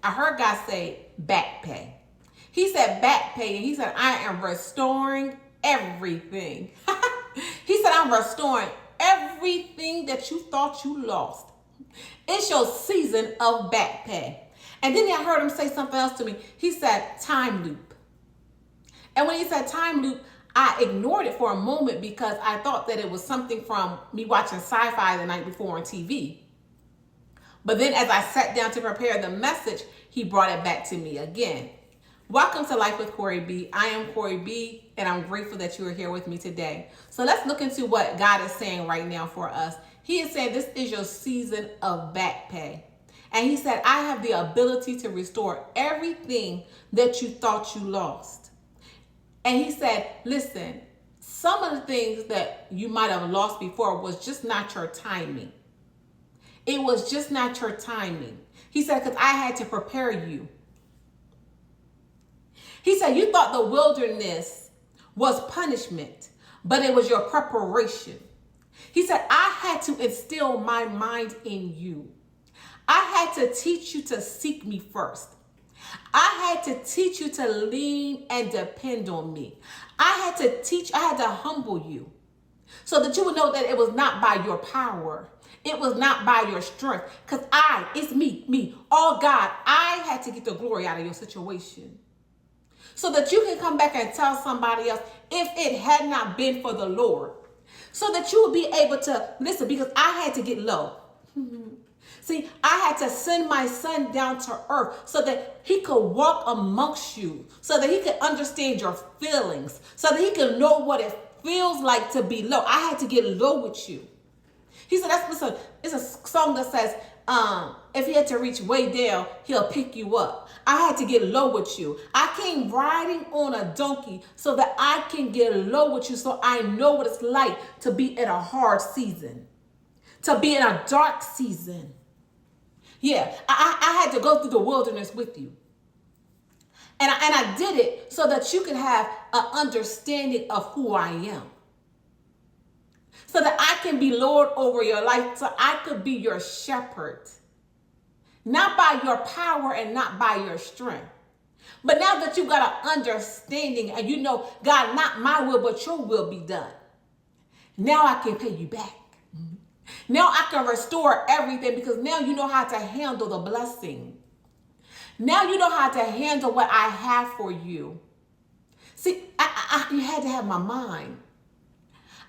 I heard God say back pay. He said back pay, and he said, I am restoring everything. He said, I'm restoring everything that you thought you lost. It's your season of back pay. And then I heard him say something else to me. He said, time loop. And when he said time loop, I ignored it for a moment because I thought that it was something from me watching sci-fi the night before on TV. But then as I sat down to prepare the message, he brought it back to me again. Welcome to Life with Corey B. I am Corey B, and I'm grateful that you are here with me today. So let's look into what God is saying right now for us. He is saying this is your season of back pay. And he said, I have the ability to restore everything that you thought you lost. And he said, listen, some of the things that you might have lost before was just not your timing. It was just not your timing. He said, because I had to prepare you. He said, you thought the wilderness was punishment, but it was your preparation. He said, I had to instill my mind in you. I had to teach you to seek me first. I had to teach you to lean and depend on me. I had to humble you so that you would know that it was not by your power. It was not by your strength. Because it's me, all God. I had to get the glory out of your situation. So that you can come back and tell somebody else, if it had not been for the Lord. So that you would be able to listen, because I had to get low. See, I had to send my son down to earth so that he could walk amongst you, so that he could understand your feelings, so that he could know what it feels like to be low. I had to get low with you. He said, listen, it's a song that says, if he had to reach way down, he'll pick you up. I had to get low with you. I came riding on a donkey so that I can get low with you, so I know what it's like to be in a hard season, to be in a dark season. Yeah, I had to go through the wilderness with you. And I did it so that you could have an understanding of who I am. So that I can be Lord over your life, so I could be your shepherd. Not by your power and not by your strength. But now that you got an understanding and you know, God, not my will, but your will be done. Now I can pay you back. Now I can restore everything because now you know how to handle the blessing. Now you know how to handle what I have for you. See, you had to have my mind.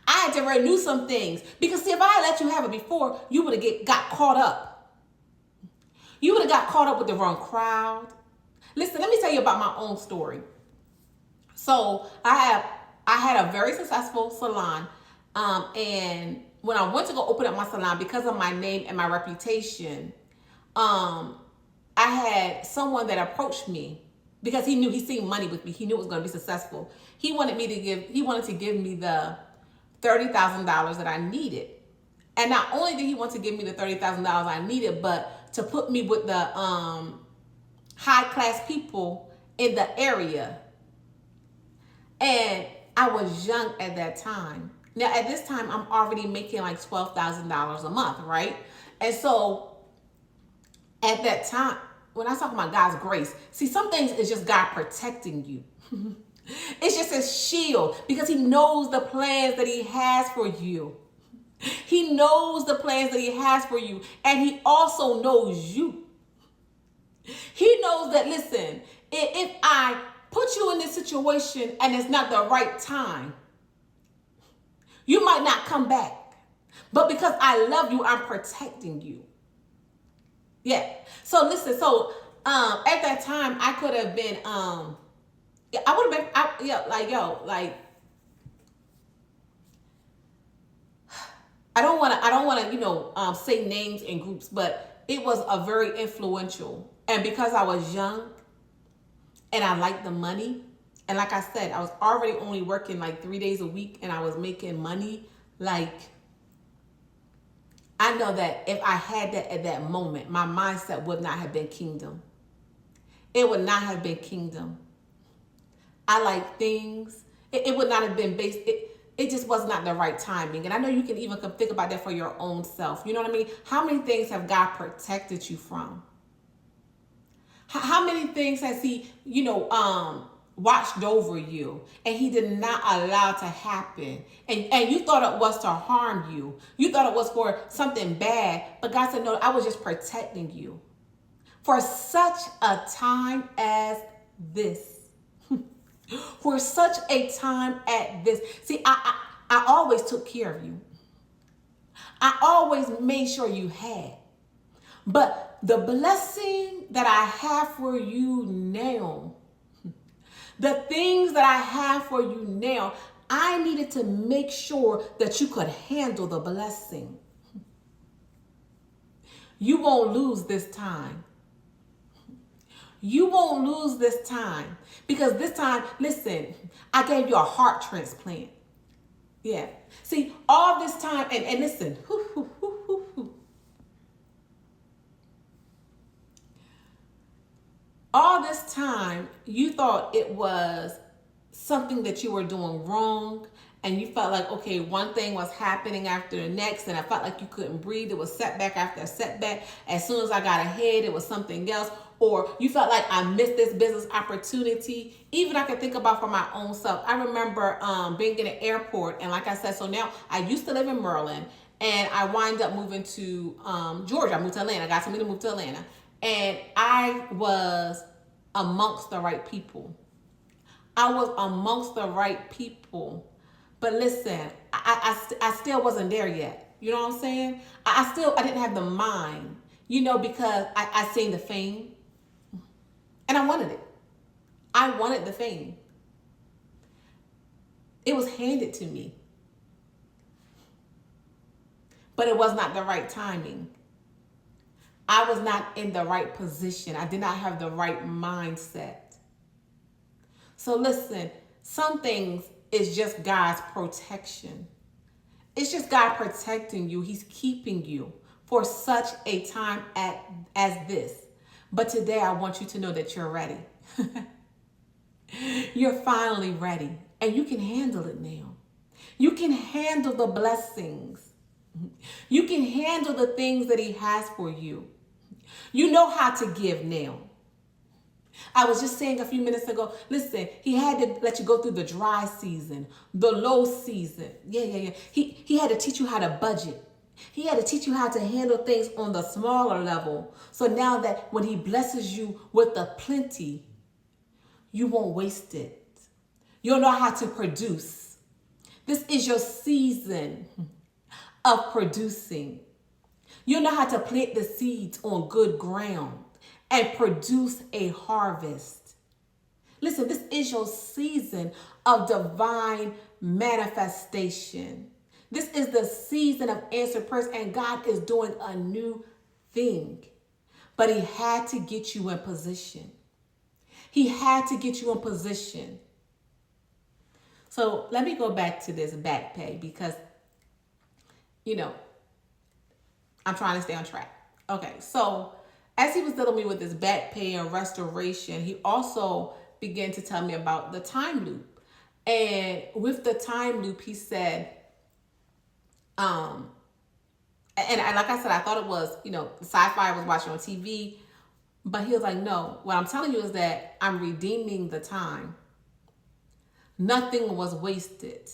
I had to renew some things. Because see, if I had let you have it before, you would have got caught up. You would have got caught up with the wrong crowd. Listen, let me tell you about my own story. So I had a very successful salon. And when I went to go open up my salon, because of my name and my reputation, I had someone that approached me because he seen money with me. He knew it was going to be successful. He wanted to give me the $30,000 that I needed. And not only did he want to give me the $30,000 I needed, but to put me with the high class people in the area. And I was young at that time. Now, at this time, I'm already making like $12,000 a month, right? And so at that time, when I talk about God's grace, see, some things is just God protecting you. It's just a shield because he knows the plans that he has for you. He knows the plans that he has for you. And he also knows you. He knows that, listen, if I put you in this situation and it's not the right time, you might not come back. But because I love you, I'm protecting you. Yeah. So listen, at that time, I could have been, I would have been, I don't want to, say names and groups, but it was a very influential. And because I was young and I liked the money, and like I said, I was already only working like 3 days a week and I was making money. Like, I know that if I had that at that moment, my mindset would not have been kingdom. It would not have been kingdom. I like things. It would not have been based. It just was not the right timing. And I know you can even think about that for your own self. You know what I mean? How many things have God protected you from? How many things has he, watched over you and he did not allow to happen? And you thought it was to harm you. You thought it was for something bad. But God said, no, I was just protecting you for such a time as this. For such a time as this. See, I always took care of you. I always made sure you had. But the blessing that I have for you now, the things that I have for you now, I needed to make sure that you could handle the blessing. You won't lose this time. You won't lose this time. Because this time, listen, I gave you a heart transplant. Yeah. See, all this time, and listen, all this time, you thought it was something that you were doing wrong, and you felt like, okay, one thing was happening after the next, and I felt like you couldn't breathe. It was setback after setback. As soon as I got ahead, it was something else. Or you felt like I missed this business opportunity. Even I could think about for my own self. I remember being in an airport, and like I said, so now I used to live in Maryland, and I wind up moving to Georgia. I moved to Atlanta. God told me to move to Atlanta. And I was amongst the right people. I was amongst the right people. But listen, I still wasn't there yet. You know what I'm saying? I didn't have the mind, because I seen the fame. And I wanted it. I wanted the fame. It was handed to me. But it was not the right timing. I was not in the right position. I did not have the right mindset. So listen, some things is just God's protection. It's just God protecting you. He's keeping you for such a time as this. But today I want you to know that you're ready. You're finally ready. And you can handle it now. You can handle the blessings. You can handle the things that he has for you. You know how to give now. I was just saying a few minutes ago, listen, he had to let you go through the dry season, the low season. Yeah. He had to teach you how to budget. He had to teach you how to handle things on the smaller level. So now that when he blesses you with the plenty, you won't waste it. You'll know how to produce. This is your season of producing. You'll know how to plant the seeds on good ground and produce a harvest. Listen, this is your season of divine manifestation. This is the season of answered prayers, and God is doing a new thing. But he had to get you in position. He had to get you in position. So let me go back to this back pay because, I'm trying to stay on track. Okay, so as he was dealing with this back pay and restoration, he also began to tell me about the time loop. And with the time loop, he said, and like I said, I thought it was, sci-fi I was watching on TV, but he was like, no, what I'm telling you is that I'm redeeming the time. Nothing was wasted.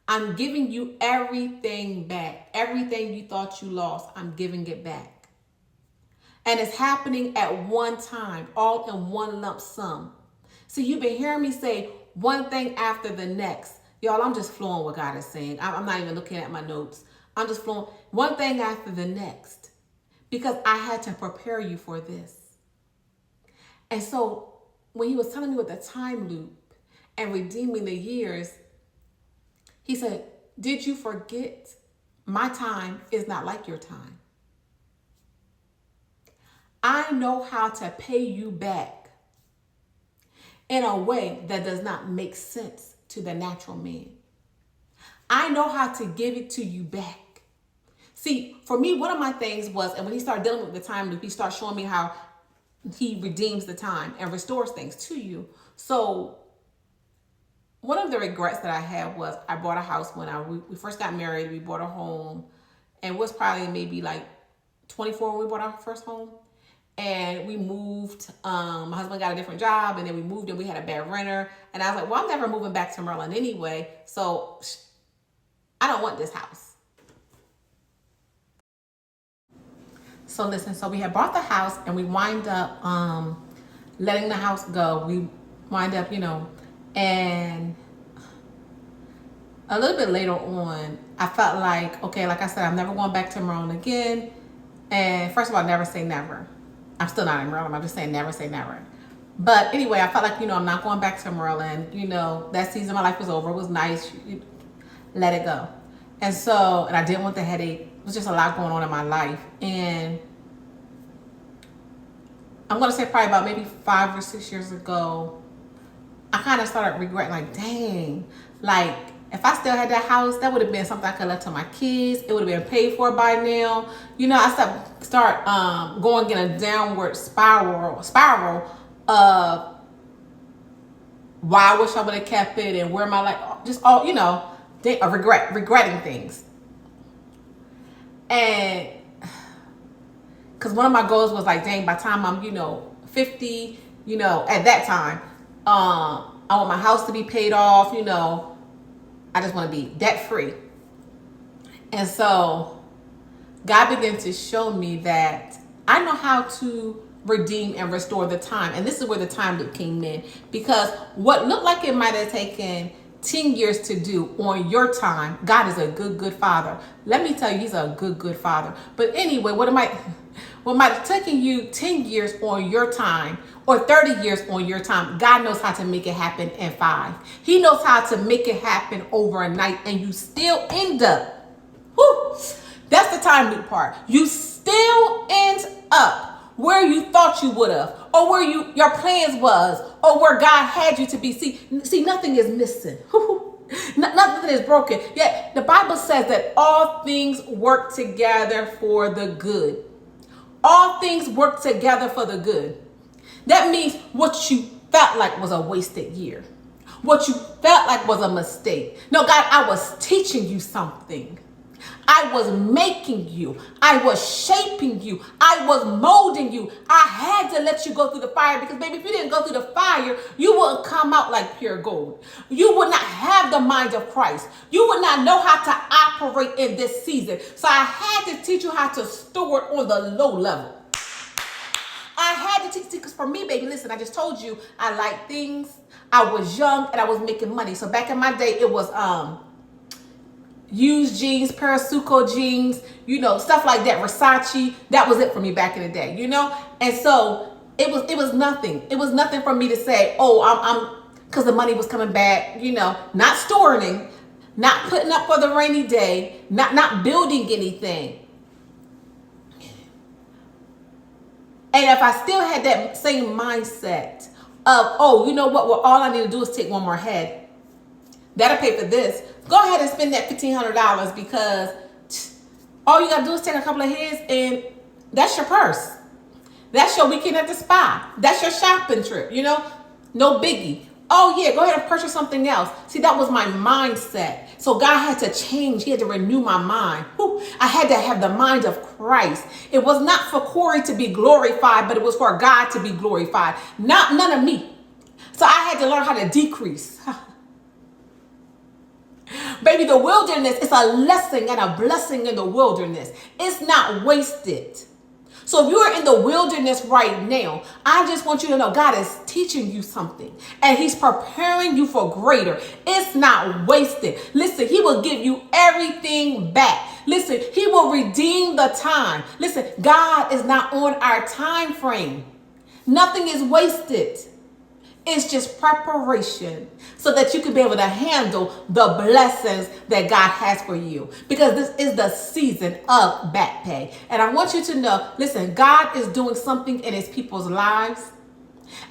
I'm giving you everything back. Everything you thought you lost, I'm giving it back. And it's happening at one time, all in one lump sum. See, you've been hearing me say one thing after the next. Y'all, I'm just flowing what God is saying. I'm not even looking at my notes. I'm just flowing one thing after the next because I had to prepare you for this. And so when he was telling me with the time loop and redeeming the years, he said, did you forget my time is not like your time? I know how to pay you back in a way that does not make sense to the natural man. I know how to give it to you back. See, for me, one of my things was, and when he started dealing with the time loop, he started showing me how he redeems the time and restores things to you. So one of the regrets that I had was I bought a house when we first got married. We bought a home, and it was probably maybe like 24 when we bought our first home. and we moved. My husband got a different job, and then we moved, and we had a bad renter. And I was like, well, I'm never moving back to Maryland anyway, so I don't want this house. So listen, so we had bought the house, and we wind up letting the house go. We wind up, and a little bit later on, I felt like, okay, like I said, I'm never going back to Maryland again. And first of all, never say never. I'm still not in Maryland. I'm just saying never say never. But anyway, I felt like, I'm not going back to Maryland. That season of my life was over. It was nice. Let it go. And so, and I didn't want the headache. It was just a lot going on in my life. And I'm going to say probably about maybe 5 or 6 years ago, I kind of started regretting, like, dang, like, if I still had that house, that would have been something I could have left to my kids. It would have been paid for by now. I start going in a downward spiral of why I wish I would have kept it and where my life, just all, regretting things. And because one of my goals was like, dang, by the time I'm, 50, at that time, I want my house to be paid off, I just want to be debt free. And so God began to show me that I know how to redeem and restore the time. And this is where the time loop came in, because what looked like it might have taken 10 years to do on your time, God is a good father. Let me tell you, he's a good father. But anyway, what might have taken you 10 years on your time or 30 years on your time, God knows how to make it happen in 5. He knows how to make it happen overnight, and you still end up, that's the time loop part. You still end up where you thought you would have, or where your plans was, or where God had you to be. See, nothing is missing. Nothing is broken. Yet the Bible says that all things work together for the good. All things work together for the good. That means what you felt like was a wasted year, what you felt like was a mistake. No, God, I was teaching you something. I was making you. I was shaping you. I was molding you. I had to let you go through the fire, because, baby, if you didn't go through the fire, you wouldn't come out like pure gold. You would not have the mind of Christ. You would not know how to operate in this season. So I had to teach you how to steward on the low level. I had to teach, because for me, baby, listen, I just told you I like things. I was young and I was making money. So back in my day, it was used jeans, Parasuco jeans, stuff like that, Versace. That was it for me back in the day, And so it was nothing. It was nothing for me to say, oh, I'm because the money was coming back, not storing, not putting up for the rainy day, not building anything. And if I still had that same mindset of, oh, you know what? Well, all I need to do is take one more head. That'll pay for this. Go ahead and spend that $1,500, because all you got to do is take a couple of heads, and that's your purse. That's your weekend at the spa. That's your shopping trip, no biggie. Oh, yeah, go ahead and purchase something else. See, that was my mindset. So God had to change. He had to renew my mind. I had to have the mind of Christ. It was not for Corey to be glorified, but it was for God to be glorified. None of me. So I had to learn how to decrease. Baby, the wilderness is a lesson and a blessing in the wilderness. It's not wasted. So if you're in the wilderness right now, I just want you to know God is teaching you something, and he's preparing you for greater. It's not wasted. Listen, he will give you everything back. Listen, he will redeem the time. Listen, God is not on our time frame. Nothing is wasted. It's just preparation so that you can be able to handle the blessings that God has for you. Because this is the season of back pay. And I want you to know, listen, God is doing something in his people's lives.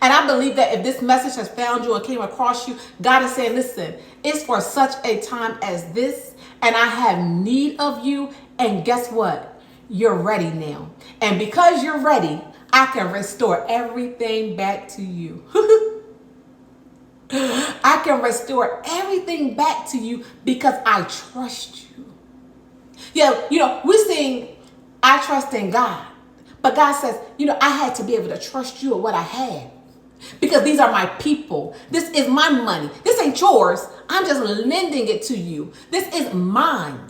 And I believe that if this message has found you and came across you, God is saying, listen, it's for such a time as this. And I have need of you. And guess what? You're ready now. And because you're ready, I can restore everything back to you. I can restore everything back to you because I trust you. Yeah, we sing, I trust in God, But God says, I had to be able to trust you with what I had. Because these are my people. This is my money. This ain't yours. I'm just lending it to you. This is mine.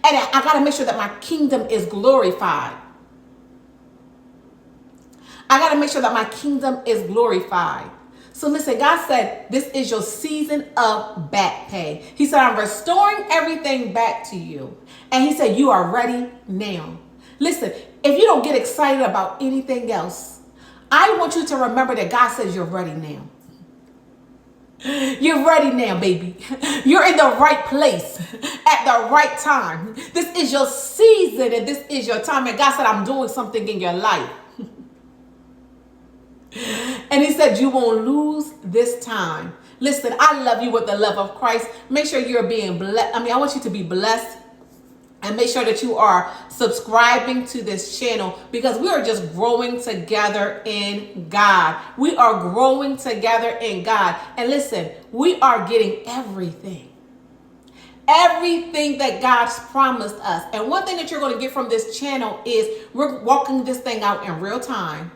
And I got to make sure that my kingdom is glorified. I got to make sure that my kingdom is glorified. So listen, God said, this is your season of back pay. He said, I'm restoring everything back to you. And he said, you are ready now. Listen, if you don't get excited about anything else, I want you to remember that God says you're ready now. You're ready now, baby. You're in the right place at the right time. This is your season and this is your time. And God said, I'm doing something in your life. And he said, you won't lose this time. Listen, I love you with the love of Christ. Make sure you're being blessed. I want you to be blessed. And make sure that you are subscribing to this channel, because we are just growing together in God. We are growing together in God. And listen, we are getting everything. Everything that God's promised us. And one thing that you're going to get from this channel is we're walking this thing out in real time.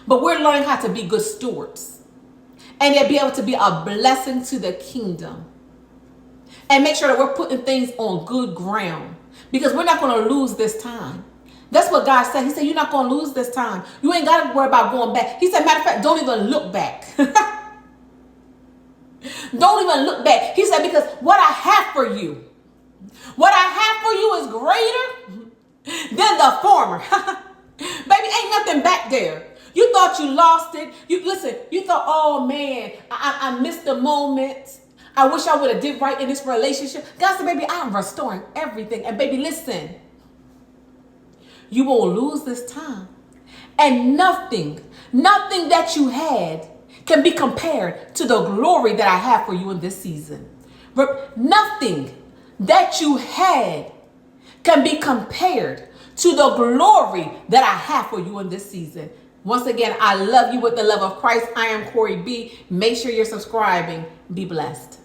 But we're learning how to be good stewards. And to be able to be a blessing to the kingdom. And make sure that we're putting things on good ground, because we're not going to lose this time. That's what God said. He said, you're not going to lose this time. You ain't got to worry about going back. He said, matter of fact, don't even look back. Don't even look back. He said, because what I have for you, is greater than the former. Baby, ain't nothing back there. You thought you lost it. You thought, oh man, I missed the moment. I wish I would have did right in this relationship. God said, baby, I'm restoring everything. And baby, listen, you won't lose this time. And nothing that you had can be compared to the glory that I have for you in this season. Nothing that you had can be compared to the glory that I have for you in this season. Once again, I love you with the love of Christ. I am Corey B. Make sure you're subscribing. Be blessed.